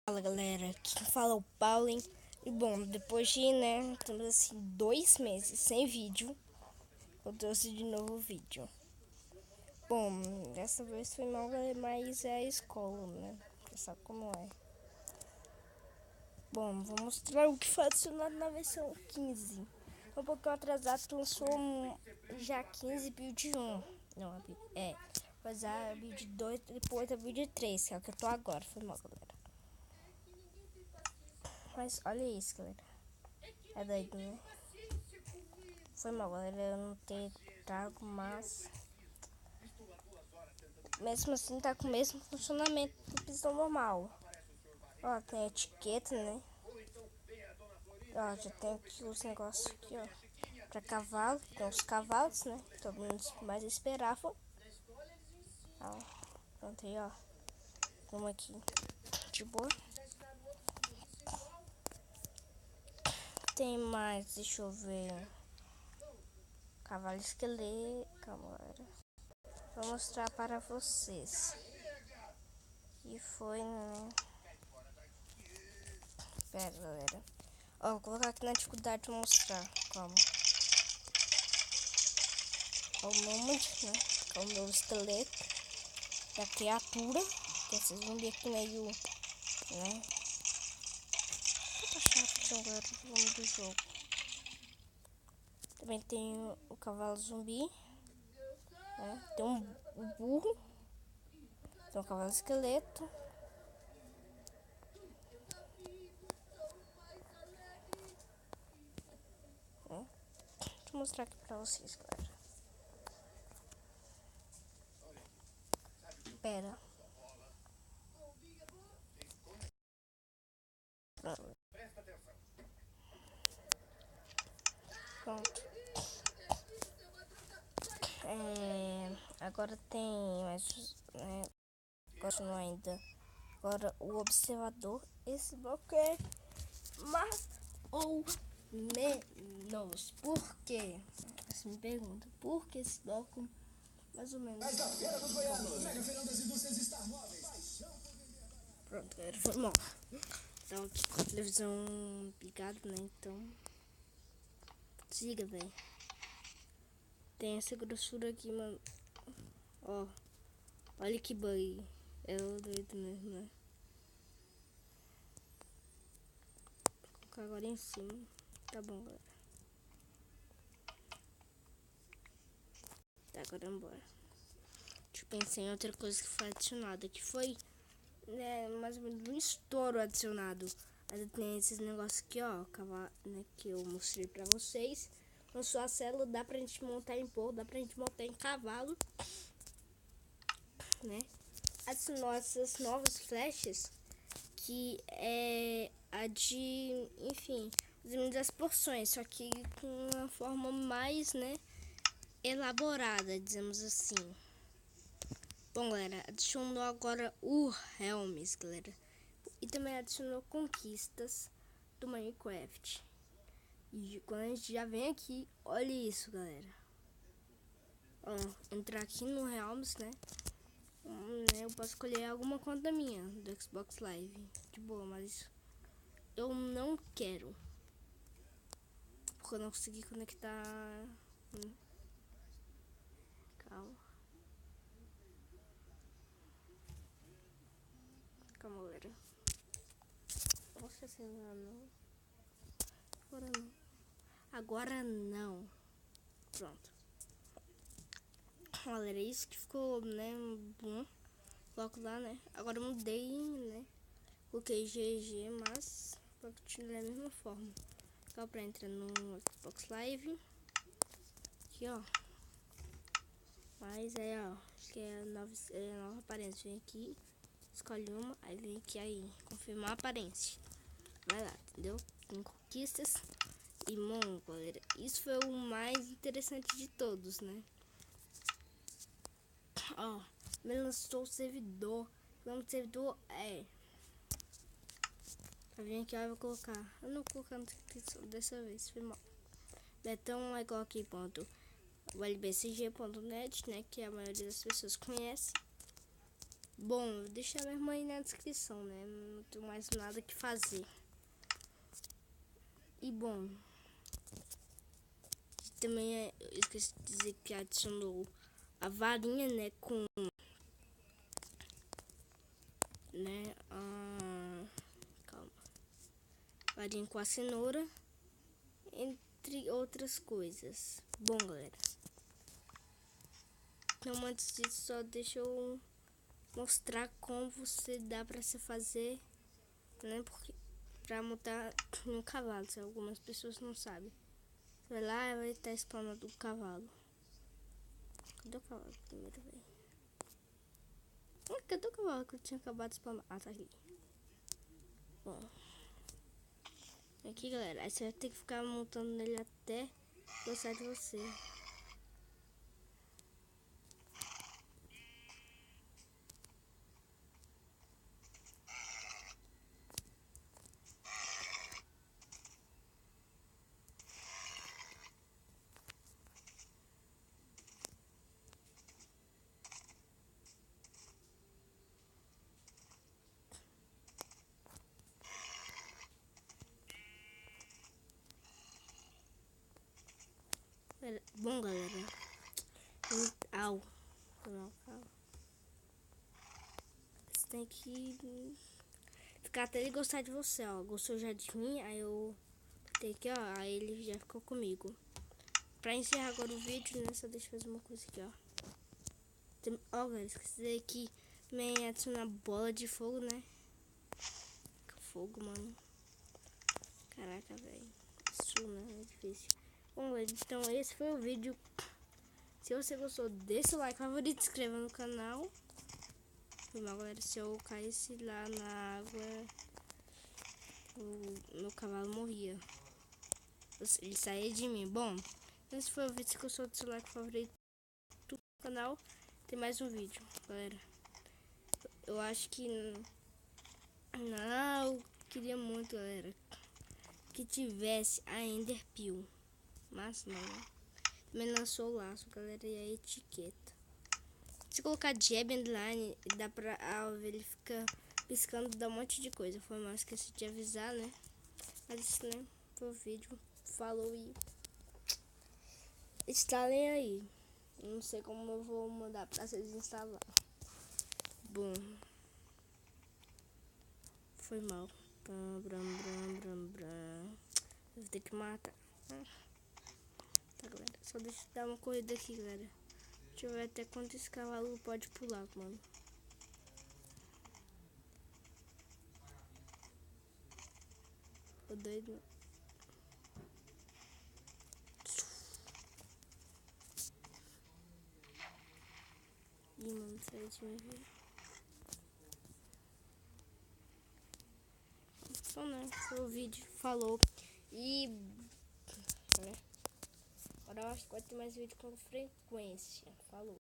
Fala galera, quem fala é o Paulo, hein? E bom, depois de, temos assim 2 meses sem vídeo, eu trouxe de novo o vídeo. Bom, dessa vez foi mal, mas é a escola, né? Você sabe como é. Bom, vou mostrar o que foi adicionado na versão 15. Um pouquinho atrasado, lançou já 15 build 1. Não, mas a build 2, depois a build 3, que é o que eu tô agora. Foi mal, galera. Mas olha isso, galera. É doido, né? Foi mal, galera, eu não ter trago, mas mesmo assim tá com o mesmo funcionamento do pistão normal. Ó, tem a etiqueta, né? Ó, já tem aqui os negócios aqui, ó. Pra cavalo, tem os cavalos, né? Todo mundo mais esperava. Ó, pronto aí, ó. Vamos aqui. De boa. Tem mais, deixa eu ver. Cavalo esqueleto. Calma, galera. Vou mostrar para vocês. E foi, né? Pera, galera. Ó, vou colocar aqui na dificuldade pra mostrar como. Ó, o Nômade, né? Que é o meu esqueleto. E a criatura. Que esses zumbi aqui meio, né? Tá chato, galera, o nome do jogo. Também tem o cavalo zumbi. Né? Tem um burro. Tem um cavalo esqueleto. Né? Deixa eu mostrar aqui pra vocês, galera. Pera. Pronto. Agora tem mais, né? Continua ainda. Agora o observador. Esse bloco é mais ou menos. Por quê? Você me pergunta. Por que esse bloco mais ou menos? Pronto, galera, foi mal. Então aqui com a televisão ligada, né? Então siga, velho. Tem essa grossura aqui, mano. Ó, olha que bug. É o doido mesmo, né? Vou colocar agora em cima. Tá bom, galera. Tá, agora embora. Deixa eu pensar em outra coisa que foi adicionada. Que foi, né, mais ou menos um estouro adicionado. Aí tem esses negócios aqui, ó. Né, que eu mostrei pra vocês. Na sua célula dá pra gente montar em porco, dá pra gente montar em cavalo. Né? Adicionou essas novas flechas. Que é a de, enfim, das porções, só que com uma forma mais, né, elaborada, dizemos assim. Bom, galera, adicionou agora o Helms, galera. E também adicionou conquistas do Minecraft. E quando a gente já vem aqui, olha isso, galera. Ó, entrar aqui no Helms, né? Eu posso escolher alguma conta minha do Xbox Live. De boa, mas eu não quero. Porque eu não consegui conectar. Calma. Calma, galera. Nossa, não. Agora não. Agora não. Pronto. Galera, isso que ficou, né? Bom. Coloco lá, né? Agora eu mudei, né? Coloquei GG, mas vai continuar da mesma forma. Só pra entrar no Xbox Live. Aqui, ó. Mas é, ó. Que é a nova aparência. Vem aqui. Escolhe uma. Aí vem aqui aí. Confirmar a aparência. Vai lá, entendeu? Tem conquistas. E, bom, galera, isso foi o mais interessante de todos, né? Ó, me lançou o servidor. O nome do servidor é... Tá vendo aqui, ó, eu vou colocar. Eu não vou colocar na descrição dessa vez, foi mal. Então, é igual aqui, ponto. O lbcg.net, né? Que a maioria das pessoas conhece. Bom, eu deixei minha irmã aí na descrição, né? Não tenho mais nada que fazer. E bom, também eu esqueci de dizer que adicionou a varinha, né? Com, né? Calma. Varinha com a cenoura, entre outras coisas. Bom, galera. Então, antes disso, só deixa eu mostrar como você dá pra se fazer, né? Porque pra montar um cavalo, se algumas pessoas não sabem. Você vai lá e vai estar spawnando o cavalo. Cadê o cavalo primeiro, velho? Cadê o cavalo que eu tinha acabado de spawnar? Ah, tá aqui. Bom. Aqui, galera. Aí você vai ter que ficar montando nele até gostar de você. Bom, galera. Au. Não, calma. Você tem que ficar até ele gostar de você, ó. Gostou já de mim, aí eu tem aqui, ó. Aí ele já ficou comigo. Pra encerrar agora o vídeo, né? Só deixa eu fazer uma coisa aqui, ó. Ó, galera, esqueci aqui. Também adicionar bola de fogo, né? Fogo, mano. Caraca, velho. Isso, né? É difícil. Bom, galera, então esse foi o vídeo. Se você gostou, deixa o like, favorito, se inscreva no canal. Foi mal, galera, se eu caísse lá na água, o meu cavalo morria. Ele saía de mim. Bom, esse foi o vídeo. Se gostou, deixa o like, favorito no canal. Tem mais um vídeo, galera. Eu acho que... Não, eu queria muito, galera, que tivesse a Ender Pearl. Mas não, né? Também lançou o laço, galera, e a etiqueta. Se colocar Jab Endline, dá pra ele fica piscando, dá um monte de coisa. Foi mal, esqueci de avisar, né? Mas isso, né? Foi o vídeo. Falou e instalem aí. Não sei como eu vou mandar pra vocês instalar. Bom, foi mal. Eu vou ter que matar. Tá, galera. Só deixa eu dar uma corrida aqui, galera. Deixa eu ver até quanto esse cavalo pode pular, mano. Tô doido. Ih, mano, sai de mim, velho. Então, né? Foi o vídeo. Falou. E... né? Agora eu acho que vai ter mais vídeo com frequência. Falou.